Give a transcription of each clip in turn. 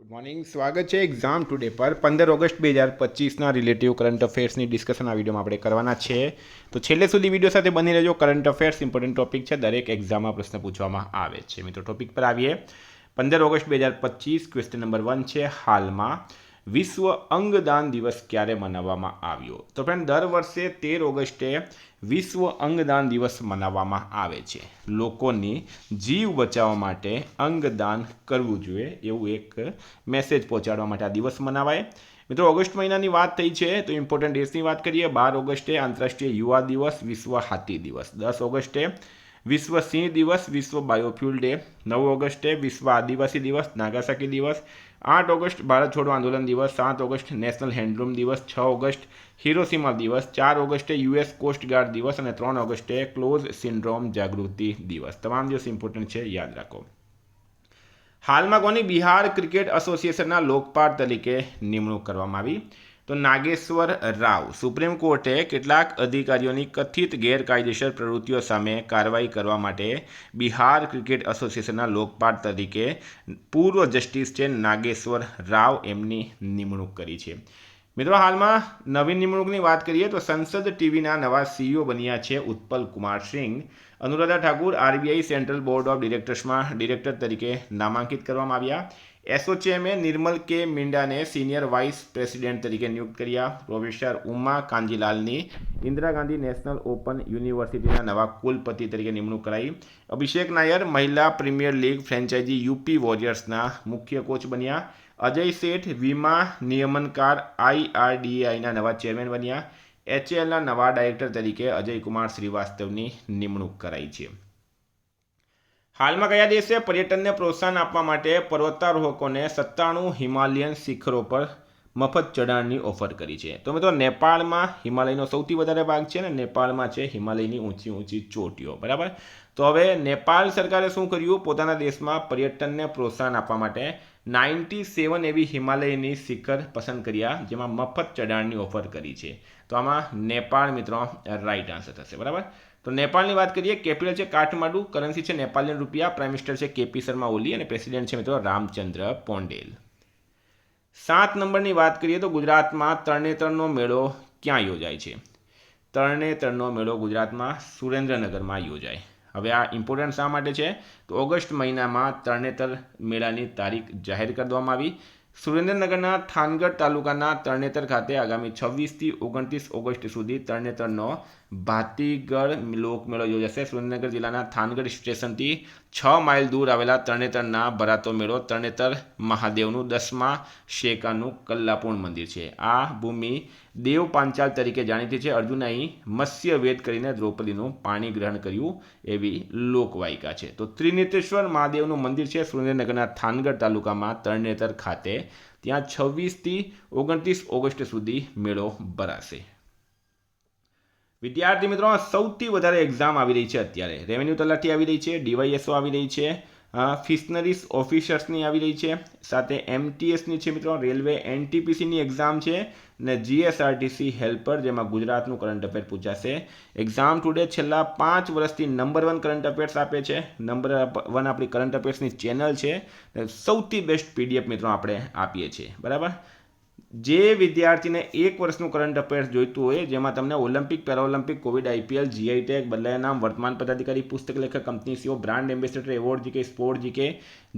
Good morning, સ્વાગત છે exam today પર 15 ઓગસ્ટ 2025ના રિલેટિવ કરંટ અફેર્સની ડિસ્કશન આ વિડીયોમાં આપણે કરવાના છે. તો છેલ્લે સુધી વિડીયો સાથે બની રહેજો. કરંટ અફેર્સ ઇમ્પોર્ટન્ટ ટોપિક છે, દરેક એક્ઝામમાં પ્રશ્ન પૂછવામાં આવે છે. મિત્રો ટોપિક પર આવીએ. 15 ઓગસ્ટ 2025 ક્વેશ્ચન નંબર 1 છે, હાલમાં વિશ્વ અંગદાન દિવસ ક્યારે મનાવવામાં આવ્યો? તો ફ્રેન્ડ, દર વર્ષે 13 ઓગસ્ટે વિશ્વ અંગદાન દિવસ મનાવવામાં આવે છે. લોકોની જીવ બચાવવા માટે અંગદાન કરવું જોઈએ એવું એક મેસેજ પહોંચાડવા માટે આ દિવસ મનાવાય. મિત્રો, ઓગસ્ટ મહિનાની વાત થઈ છે તો ઇમ્પોર્ટન્ટ ડેટ્સની વાત કરીએ. 12 ઓગસ્ટે આંતરરાષ્ટ્રીય યુવા દિવસ, વિશ્વ હાથી દિવસ. 10 ઓગસ્ટે વિશ્વ સિંહ દિવસ, વિશ્વ બાયોફ્યુલ ડે. 9 ઓગસ્ટે વિશ્વ આદિવાસી દિવસ, નાગાસાકી દિવસ. 8 ઓગસ્ટ ભારત છોડો આંદોલન દિવસ. 7 ઓગસ્ટ નેશનલ હેન્ડલૂમ દિવસ. 6 ઓગસ્ટ હિરોશીમા દિવસ. 4 ઓગસ્ટે યુએસ કોસ્ટ ગાર્ડ દિવસ અને 3 ઓગસ્ટે ક્લોઝ સિન્ડ્રોમ જાગૃતિ દિવસ. તમામ દિવસ ઇમ્પોર્ટન્ટ છે, યાદ રાખો. હાલમાં કોની બિહાર ક્રિકેટ એસોસિએશનના લોકપાલ તરીકે નિમણૂક કરવામાં આવી? તો નાગેશ્વર રાવ. સુપ્રીમ કોર્ટે કેટલાક અધિકારીઓની કથિત ગેરકાયદેસર પ્રવૃત્તિઓ સામે કાર્યવાહી કરવા માટે બિહાર ક્રિકેટ એસોસિએશનના લોકપાલ તરીકે પૂર્વ જસ્ટિસ છે નાગેશ્વર રાવ એમની નિમણૂક કરી છે. મિત્રો, હાલમાં નવી નિમણૂકની વાત કરીએ તો સંસદ ટીવીના નવા સીઈઓ બન્યા છે Utpal Kumar Singh. Anuradha Thakur RBI central board of ડિરેક્ટર્સમાં ડિરેક્ટર તરીકે નામાંકિત કરવામાં આવ્યા. એસઓચેમે નિર્મલ કે મીંડાને સિનિયર વાઇસ પ્રેસિડેન્ટ તરીકે નિયુક્ત કર્યા. પ્રોફેસર ઉમા કાંજીલાલની ઇન્દિરા ગાંધી નેશનલ ઓપન યુનિવર્સિટીના નવા કુલપતિ તરીકે નિમણૂક કરાઈ. અભિષેક નાયર મહિલા પ્રીમિયર લીગ ફ્રેન્ચાઇઝી યુપી વોરિયર્સના મુખ્ય કોચ બન્યા. અજય શેઠ વીમા નિયમનકાર આઈઆરડીએઆઈના નવા ચેરમેન બન્યા. એચએએલના નવા ડાયરેક્ટર તરીકે અજયકુમાર શ્રીવાસ્તવની નિમણૂક કરાઈ છે. હાલમાં કયા દેશે પર્યટનને પ્રોત્સાહન આપવા માટે પર્વતારોહકોને 97 હિમાલયન શિખરો પર મફત ચઢાણની ઓફર કરી છે? તો મિત્રો, નેપાળમાં હિમાલયનો સૌથી વધારે ભાગ છે ને નેપાળમાં છે હિમાલયની ઊંચી ઊંચી ચોટીઓ, બરાબર. તો હવે નેપાળ સરકારે શું કર્યું? પોતાના દેશમાં પર્યટનને પ્રોત્સાહન આપવા માટે 97 એવી હિમાલયની શિખર પસંદ કર્યા જેમાં મફત ચઢાણની ઓફર કરી છે. તો આમાં નેપાળ મિત્રો રાઈટ આન્સર થશે, બરાબર. તો નેપાળની વાત કરીએ. કેપિટલ છે કાઠમાંડુ, કરન્સી છે નેપાળિયન રૂપિયા, પ્રાઇમ મિનિસ્ટર છે કેપી શર્મા ઓલી અને પ્રેસિડેન્ટ છે મિત્રો રામચંદ્ર પોંડેલ. 7 નંબરની વાત કરીએ તો ગુજરાતમાં તરણેતરનો મેળો ક્યાં યોજાય છે? તરણેતરનો મેળો ગુજરાતમાં સુરેન્દ્રનગરમાં યોજાય. હવે આ ઇમ્પોર્ટન્ટ શા માટે છે? તો ઓગસ્ટ મહિનામાં તરણેતર મેળાની તારીખ જાહેર કરી દેવામાં આવી. સુરેન્દ્રનગરના થાનગઢ તાલુકાના તરણેતર ખાતે આગામી 26થી 29 ઓગસ્ટ સુધી તરણેતરનો ભાતીગળ લોકમેળો યોજાશે. સુરેન્દ્રનગર જિલ્લાના થાનગઢ સ્ટેશનથી 6 માઇલ દૂર આવેલા તરણેતરના ભરાતો મેળો તરણેતર મહાદેવનું 10મા શેકાનું કલ્લાપૂર્ણ મંદિર છે. આ ભૂમિ દેવ પાંચાલ તરીકે જાણીતી છે. અર્જુને અહીં મત્સ્યવેદ કરીને દ્રૌપદીનું પાણી ગ્રહણ કર્યું એવી લોકવાયકા છે. તો ત્રિનેત્રેશ્વર મહાદેવનું મંદિર છે સુરેન્દ્રનગરના થાનગઢ તાલુકામાં તરણેતર ખાતે. ત્યાં 26થી 29 ઓગસ્ટ સુધી મેળો ભરાશે. વિદ્યાર્થી મિત્રો, સૌથી વધારે એક્ઝામ આવી રહી છે અત્યારે. રેવન્યુ તલાટી આવી રહી છે, ડીવાયએસઓ આવી રહી છે, ફિશનરીઝ ઓફિસર્સની આવી રહી છે, સાથે એમટીએસની છે મિત્રો, રેલવે એનટીપીસીની એક્ઝામ છે ને જીએસઆરટીસી હેલ્પર, જેમાં ગુજરાતનું કરંટ અફેર પૂછાશે. એક્ઝામ ટુડે છેલ્લા 5 વર્ષથી નંબર 1 કરંટ અફેર્સ આપે છે. નંબર 1 આપણી કરંટ અફેર્સની ચેનલ છે. સૌથી બેસ્ટ પીડીએફ મિત્રો આપણે આપીએ છીએ, બરાબર. જે વિદ્યાર્થીને 1 વર્ષનું કરંટ અફેર્સ જોઈતું હોય, જેમાં તમને Olympic, Paralympic, covid, IPL, GI tag, બદલાયા નામ, વર્તમાન પદાધિકારી, પુસ્તક લેખક, company CEO, brand ambassador, award GK, sport GK,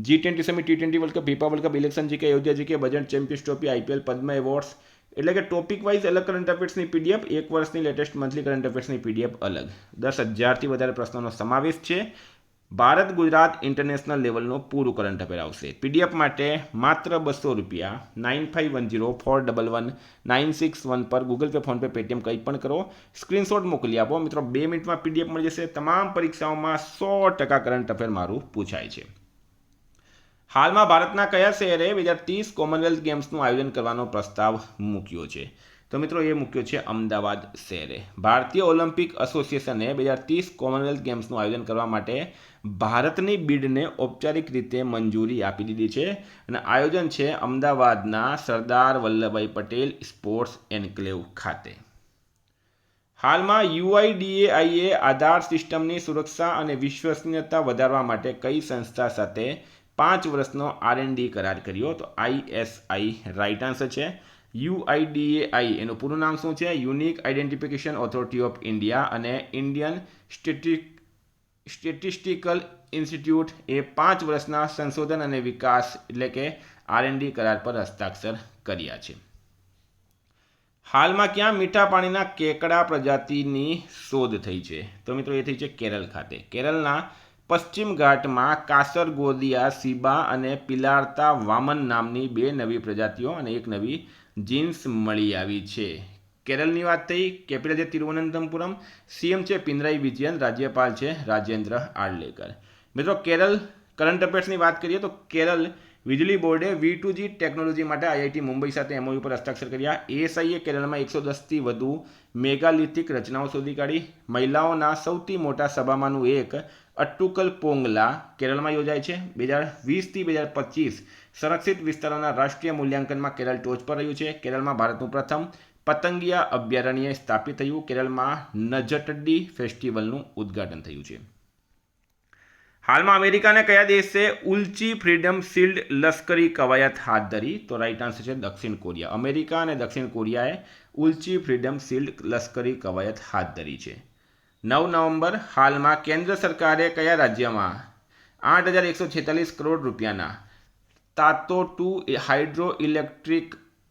G20 summit, T20 world cup, FIFA world cup, election GK, Ayodhya GK, budget champions trophy, IPL, Padma awards, એટલે કે ટોપિક વાઇઝ અલગ current અફેર્સની પીડીએફ, 1 વર્ષની લેટેસ્ટ મંથલી કરંટ અફેર્સની PDF અલગ. 10,000થી વધારે પ્રશ્નોનો સમાવેશ છે. ભારત ગુજરાત ઇન્ટરનેશનલ લેવલનું પૂરું કરંટ અફેર આવશે. પીડીએફ માટે માત્ર ₹200 9510411961 પર ગૂગલ પે, ફોનપે, પેટીએમ કંઈ પણ કરો, સ્ક્રીનશોટ મોકલી આપો મિત્રો. 2 મિનિટમાં પીડીએફ મળી જશે. તમામ પરીક્ષાઓમાં 100% કરંટ અફેર મારું પૂછાય છે. હાલમાં ભારતના કયા શહેરે 2030 કોમનવેલ્થ ગેમ્સનું આયોજન કરવાનો પ્રસ્તાવ મૂક્યો છે? તો મિત્રો, એ મૂક્યો છે અમદાવાદ શહેરે. ભારતીય ઓલિમ્પિક એસોસિએશને 2030 કોમનવેલ્થ ગેમ્સનું આયોજન કરવા માટે ભારતની બિડને ઔપચારિક રીતે મંજૂરી આપી દીધી છે અને આયોજન છે અમદાવાદના સરદાર વલ્લભભાઈ પટેલ સ્પોર્ટ્સ એન્કલેવ ખાતે. હાલમાં યુઆઈડીએઆઈએ આધાર સિસ્ટમની સુરક્ષા અને વિશ્વસનીયતા વધારવા માટે કઈ સંસ્થા સાથે 5 વર્ષનો R&D કરાર કર્યો. તો ISI રાઇટ આન્સર છે. UIDAI એનું પૂરું નામ શું છે? Unique identification authority of India. અને ઇન્ડિયન સ્ટેટિસ્ટિકલ ઇન્સ્ટિટ્યૂટ એ 5 વર્ષના સંશોધન અને વિકાસ એટલે કે R&D કરાર પર હસ્તાક્ષર કર્યા છે. હાલમાં ક્યાં મીઠા પાણીના કેકડા પ્રજાતિની શોધ થઈ છે? તો મિત્રો એ થઈ છે કેરળ ખાતે. કેરળના પશ્ચિમ ઘાટમાં કાસરગોદિયા સીબા અને પિલાર્તા વામન નામની 2 નવી પ્રજાતિઓ અને 1 નવી જીન્સ મળી આવી છે. કેરળની વાત થઈ. કેપિટલ છે તિરુવનંતપુરમ. CM છે પિનરાઈ વિજયન. રાજ્યપાલ છે રાજેન્દ્ર આર્લેકર. મિત્રો કેરળ કરંટ અફેર્સની વાત કરીએ તો કેરળ વીજળી બોર્ડે V2G ટેકનોલોજી માટે IIT મુંબઈ સાથે MOU પર હસ્તાક્ષર કર્યા. ASIએ કેરળમાં 110થી વધુ મેગાલિથિક રચનાઓ શોધી કાઢી. મહિલાઓના સૌથી મોટા સભામાંનું એક અટ્ટુકલ પોંગલા કેરળમાં યોજાય છે. 2020થી 2025 સંરક્ષિત વિસ્તારોના રાષ્ટ્રીય મૂલ્યાંકનમાં કેરળ ટોચ પર રહ્યું છે. કેરળમાં ભારતનું પ્રથમ પતંગિયા અભયારણ્ય સ્થાપિત થયું. કેરળમાં નજટડી ફેસ્ટિવલનું ઉદ્ઘાટન થયું છે. હાલમાં અમેરિકાને કયા દેશે ઉલ્ચી ફ્રીડમ શિલ્ડ લશ્કરી કવાયત હાથ ધરી? તો રાઇટ આન્સર છે દક્ષિણ કોરિયા. અમેરિકા અને દક્ષિણ કોરિયાએ ઉલ્ચી ફ્રીડમ શિલ્ડ લશ્કરી કવાયત હાથ ધરી છે. 9 નવેમ્બર હાલમાં કેન્દ્ર સરકારે કયા રાજ્યમાં 8,146 કરોડ રૂપિયાના તાતો 2 હાઇડ્રો ઇલેક્ટ્રિક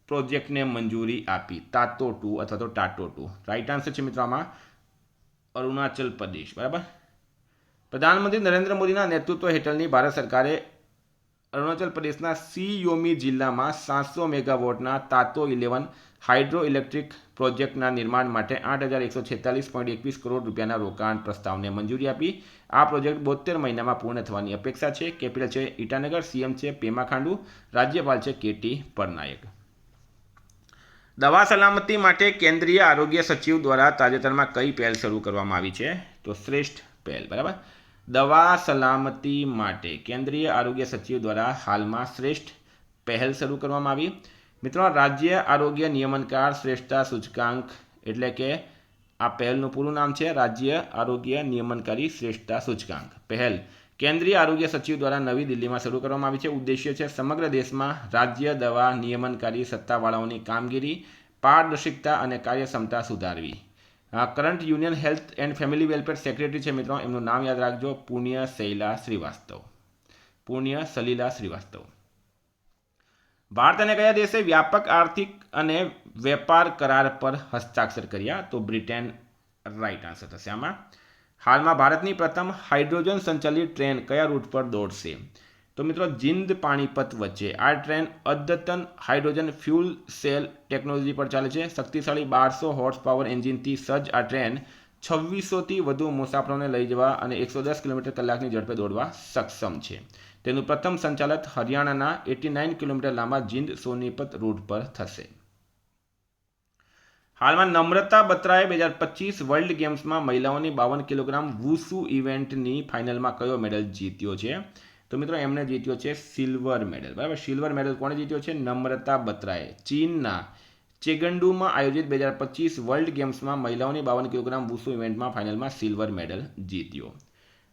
પ્રોજેક્ટને મંજૂરી આપી? તાતો 2 અથવા તો ટાટો 2 રાઇટ આન્સર છે મિત્રો આમાં અરુણાચલ પ્રદેશ. બરાબર. પ્રધાનમંત્રી નરેન્દ્ર મોદીના નેતૃત્વ હેઠળની ભારત સરકારે અરુણાચલ પ્રદેશના સિયોમી જિલ્લામાં 700 મેગાવોટના તાતો 11 હાઇડ્રો ઇલેક્ટ્રિક પ્રોજેક્ટના નિર્માણ માટે 8,146.21 કરોડ રૂપિયાના રોકાણ પ્રસ્તાવને મંજૂરી આપી. આ પ્રોજેક્ટ 72 મહિનામાં પૂર્ણ થવાની અપેક્ષા છે. કેપિટલ છે ઈટાનગર. CM છે પેમા ખાંડુ. રાજ્યપાલ છે KT પરનાયક. દવા સલામતી માટે કેન્દ્રીય આરોગ્ય સચિવ દ્વારા તાજેતરમાં કઈ પહેલ શરૂ કરવામાં આવી છે? તો શ્રેષ્ઠ પહેલ. બરાબર. દવા સલામતી માટે કેન્દ્રીય આરોગ્ય સચિવ દ્વારા હાલમાં શ્રેષ્ઠ પહેલ શરૂ કરવામાં આવી. મિત્રો રાજ્ય આરોગ્ય નિયમનકાર શ્રેષ્ઠતા સૂચકાંક એટલે કે આ પહેલનું પૂરું નામ છે રાજ્ય આરોગ્ય નિયમનકારી શ્રેષ્ઠતા સૂચકાંક. પહેલ કેન્દ્રીય આરોગ્ય સચિવ દ્વારા નવી દિલ્હીમાં શરૂ કરવામાં આવી છે. ઉદ્દેશ્ય છે સમગ્ર દેશમાં રાજ્ય દવા નિયમનકારી સત્તાવાળાઓની કામગીરી, પારદર્શિકતા અને કાર્યક્ષમતા સુધારવી. Current union health and family welfare secretary છે મિત્રો, એમનું નામ યાદ રાખજો, પુણ્ય સલીલા શ્રીવાસ્તવ. ભારત અને કયા દેશે વ્યાપક આર્થિક અને વેપાર કરાર પર હસ્તાક્ષર કર્યા? તો બ્રિટન રાઇટ આન્સર થશે આમાં. હાલમાં ભારતની પ્રથમ હાઇડ્રોજન સંચાલિત ટ્રેન કયા રૂટ પર દોડશે? તો મિત્રો જીંદ પાણીપત વચ્ચે આ ટ્રેન અદ્યતન હાઇડ્રોજન ફ્યુલ સેલ ટેકનોલોજી પર ચાલે છે. શક્તિશાળી 1200 હોર્સ પાવર એન્જિનથી સજ્જ આ ટ્રેન 2600થી વધુ મુસાફરોને લઈ જવા અને 110 કિલોમીટર કલાકની ઝડપે દોડવા સક્ષમ છે. તેનું પ્રથમ સંચાલન હરિયાણાના 89 કિલોમીટર લાંબા જીંદ સોનીપત રૂટ પર થશે. હાલમાં નમ્રતા બત્રાએ 2025 વર્લ્ડ ગેમ્સમાં મહિલાઓની 52 કિલોગ્રામ વુસુ ઇવેન્ટની ફાઇનલમાં કયો મેડલ જીત્યો છે? તો મિત્રો એમણે જીત્યો છે સિલ્વર મેડલ. બરાબર. સિલ્વર મેડલ કોણે જીત્યો છે? નમ્રતા બત્રાએ. ચીનના ચેગન્ડુમાં આયોજિત 2025 વર્લ્ડ ગેમ્સમાં મહિલાઓની 52 કિલોગ્રામ વુસુ ઇવેન્ટમાં ફાઇનલમાં સિલ્વર મેડલ જીત્યો.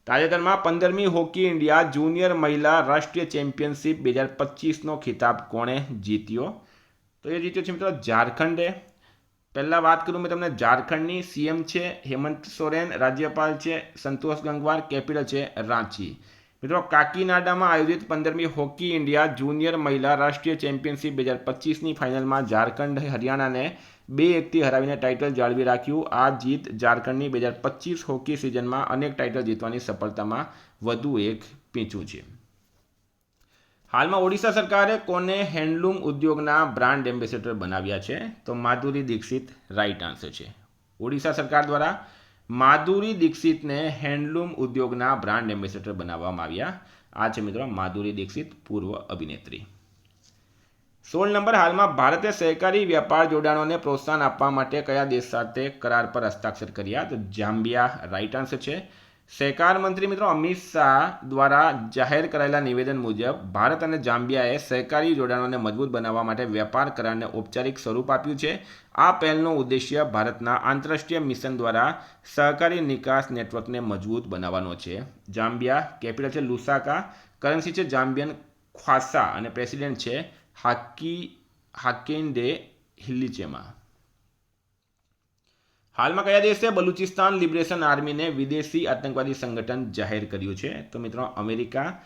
તાજેતરમાં 15મી હોકી ઇન્ડિયા જુનિયર મહિલા રાષ્ટ્રીય ચેમ્પિયનશિપ 2025નો ખિતાબ કોણે જીત્યો? તો એ જીત્યો છે મિત્રો ઝારખંડે. પહેલાં વાત કરું મેં તમને ઝારખંડની. CM છે હેમંત સોરેન. રાજ્યપાલ છે સંતોષ ગંગવાર. કેપિટલ છે રાંચી. મિત્રો કાકીનાડામાં આયોજિત 15મી હોકી ઇન્ડિયા જુનિયર મહિલા રાષ્ટ્રીય ચેમ્પિયનશિપ 2025ની ફાઇનલમાં ઝારખંડ હરિયાણાને 2-1થી હરાવીને ટાઇટલ જાળવી રાખ્યું. આ જીત ઝારખંડની 2025 હોકી સિઝનમાં અનેક ટાઇટલ જીતવાની સફળતામાં વધુ એક પીંછું છે. હાલમાં ઓડિશા સરકારે કોને હેન્ડલૂમ ઉદ્યોગના બ્રાન્ડ એમ્બેસેડર બનાવ્યા છે? તો માધુરી દીક્ષિત રાઇટ આન્સર છે. ઓડિશા સરકાર દ્વારા માધુરી દીક્ષિતને હેન્ડલૂમ ઉદ્યોગના બ્રાન્ડ એમ્બેસેડર બનાવવામાં આવ્યા. આ છે મિત્રો માધુરી દીક્ષિત, પૂર્વ અભિનેત્રી. 16 નંબર હાલમાં ભારતે સહકારી વ્યાપાર જોડાણોને પ્રોત્સાહન આપવા માટે કયા દેશ સાથે કરાર પર હસ્તાક્ષર કર્યા? તો જામ્બિયા રાઇટ આન્સર છે. સહકાર મંત્રી મિત્રો અમિત શાહ દ્વારા જાહેર કરાયેલા નિવેદન મુજબ ભારત અને જામ્બિયાએ સહકારી જોડાણોને મજબૂત બનાવવા માટે વેપાર કરારને ઔપચારિક સ્વરૂપ આપ્યું છે. આ પહેલનો ઉદ્દેશ્ય ભારતના આંતરરાષ્ટ્રીય મિશન દ્વારા સહકારી નિકાસ નેટવર્કને મજબૂત બનાવવાનો છે. જામ્બિયા કેપિટલ છે લુસાકા. કરન્સી છે જામ્બિયન ખ્વાસા અને પ્રેસિડેન્ટ છે હાકેન્ડે હિલ્લીચેમાં. હાલમાં કયા દેશે બલુચિસ્તાન લિબરેશન આર્મીને વિદેશી આતંકવાદી સંગઠન જાહેર કર્યું છે? તો મિત્રો અમેરિકા.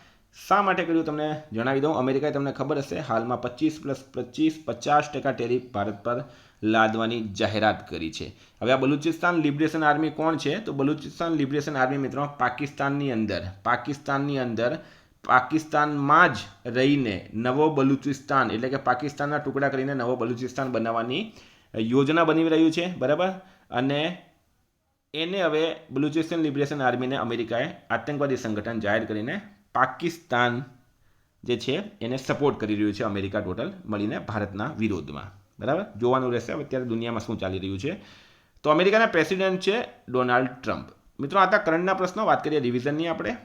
શા માટે કર્યું તમને જણાવી દઉં. અમેરિકાએ તમને ખબર હશે હાલમાં 25+25 50% ટેરિફ ભારત પર લાદવાની જાહેરાત કરી છે. હવે આ બલુચિસ્તાન લિબરેશન આર્મી કોણ છે? તો બલુચિસ્તાન લિબરેશન આર્મી મિત્રો પાકિસ્તાનની અંદર પાકિસ્તાનમાં જ રહીને નવો બલુચિસ્તાન એટલે કે પાકિસ્તાનના ટુકડા કરીને નવો બલુચિસ્તાન બનાવવાની યોજના બની રહ્યું છે. બરાબર. અને એને હવે બલુચિસ્તાન લિબરેશન આર્મીને અમેરિકાએ આતંકવાદી સંગઠન જાહેર કરીને પાકિસ્તાન જે છે એને સપોર્ટ કરી રહ્યું છે અમેરિકા ટોટલ મળીને ભારતના વિરોધમાં. બરાબર. જોવાનું રહેશે અત્યારે દુનિયામાં શું ચાલી રહ્યું છે. તો અમેરિકાના પ્રેસિડેન્ટ છે ડોનાલ્ડ ટ્રમ્પ. મિત્રો આ હતા કરંટના પ્રશ્નો. વાત કરીએ રિવિઝનની આપણે.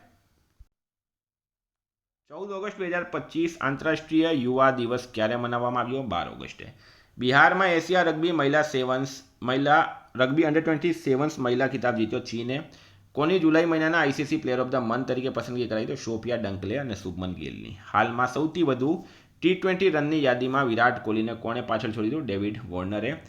14 ઓગસ્ટ 2025 આંતરરાષ્ટ્રીય યુવા દિવસ ક્યારે મનાવવામાં આવ્યો? 12 ઓગસ્ટે. બિહારમાં એશિયા રગ્બી રગ્બી અંડર-20 સેવન્સ મહિલા ખિતાબ જીત્યો ચીને. કોની જુલાઈ મહિનાના ICC player of the month તરીકે પસંદગી કરાઈ? તો સોફિયા ડંકલે અને શુભમન ગિલની. હાલમાં સૌથી વધુ T20 રનની યાદીમાં વિરાટ કોહલીને કોણે પાછળ છોડી દીધું? ડેવિડ વોર્નરે.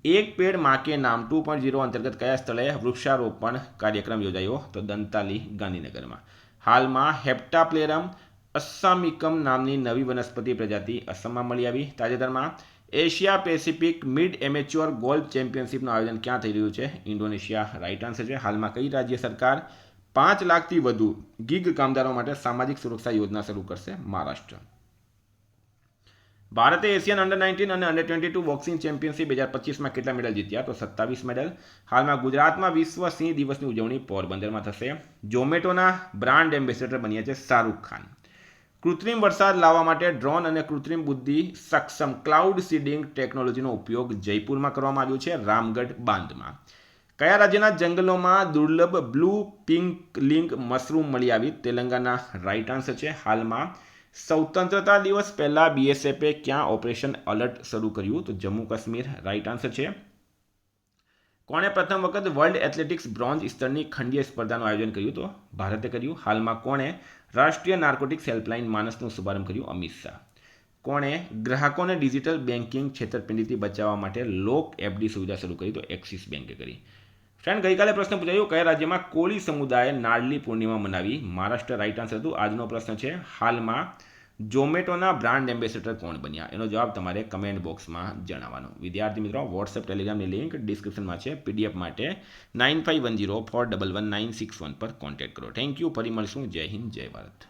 એક પેડ માં કે નામ 2.0 અંતર્ગત કયા સ્થળે વૃક્ષારોપણ કાર્યક્રમ યોજાયો? તો દંતાલી ગાંધીનગરમાં. હાલમાં હેપ્ટાપ્લેરમ અસ્સામિકમ નામની નવી વનસ્પતિ પ્રજાતિ અસમમાં મળી આવી. તાજેતરમાં Asia Pacific mid amateur golf ચેમ્પિયનશિપનું આયોજન ક્યાં થઈ રહ્યું છે? ઇન્ડોનેશિયા. રાઇટ આન્સર છે. હાલમાં કઈ રાજ્ય સરકાર 5 લાખથી વધુ ગીગ કામદારો માટે સામાજિક સુરક્ષા યોજના શરૂ કરશે? મહારાષ્ટ્ર. ભારતે એશિયન અંડર-19 અને અંડર-22 બોક્સિંગ ચેમ્પિયનશિપ 2025માં કેટલા મેડલ જીત્યા? તો 27 મેડલ. હાલમાં ગુજરાતમાં વિશ્વ સિંહ દિવસની ઉજવણી પોરબંદરમાં થશે. ઝોમેટોના બ્રાન્ડ એમ્બેસેડર બન્યા છે શાહરૂખ ખાન. કૃત્રિમ વરસાદ લાવવા માટે ડ્રોન અને કૃત્રિમ બુદ્ધિ સક્ષમ ક્લાઉડ સીડિંગ ટેકનોલોજીનો ઉપયોગ જયપુરમાં કરવામાં આવ્યો છે રામગઢ બાંધમાં. કયા રાજ્યના જંગલોમાં દુર્લભ બ્લુ પિંક લિંક મશરૂમ મળી આવી? તેલંગાના. રાઇટ આન્સર છે. હાલમાં સ્વતંત્રતા દિવસ પહેલાં બીએસએફે ક્યાં ઓપરેશન અલર્ટ શરૂ કર્યું? તો જમ્મુ કાશ્મીર. રાઇટ આન્સર છે. કોણે પ્રથમ વખત વર્લ્ડ એથ્લેટિક્સ બ્રોન્ઝ સ્તરની ખંડીય સ્પર્ધાનું આયોજન કર્યું? તો ભારતે કર્યું. હાલમાં કોણે રાષ્ટ્રીય નાર્કોટિક્સ હેલ્પલાઇન માનસનું શુભારંભ કર્યું? અમિત શાહ. કોણે ગ્રાહકોને ડિજિટલ બેન્કિંગ છેતરપિંડીથી બચાવવા માટે લોક એફડી સુવિધા શરૂ કરી? તો એક્સિસ બેન્કે કરી. ફ્રેન્ડ ગઈકાલે પ્રશ્ન પૂછાયો કયા રાજ્યમાં કોળી સમુદાયે નાળલી પૂર્ણિમા મનાવી? મહારાષ્ટ્ર. રાઇટ આન્સર હતું. આજનો પ્રશ્ન છે હાલમાં ઝોમેટોના બ્રાન્ડ એમ્બેસેડર કોણ બન્યા? એનો જવાબ તમારે કમેન્ટ બોક્સમાં જણાવવાનો. વિદ્યાર્થી મિત્રો વોટ્સએપ ટેલિગ્રામની લિંક ડિસ્ક્રિપ્શનમાં છે. પીડીએફ માટે 9510411961 પર કોન્ટેક્ટ કરો. Thank you. ફરી મળશું. જય હિન્દ જય ભારત.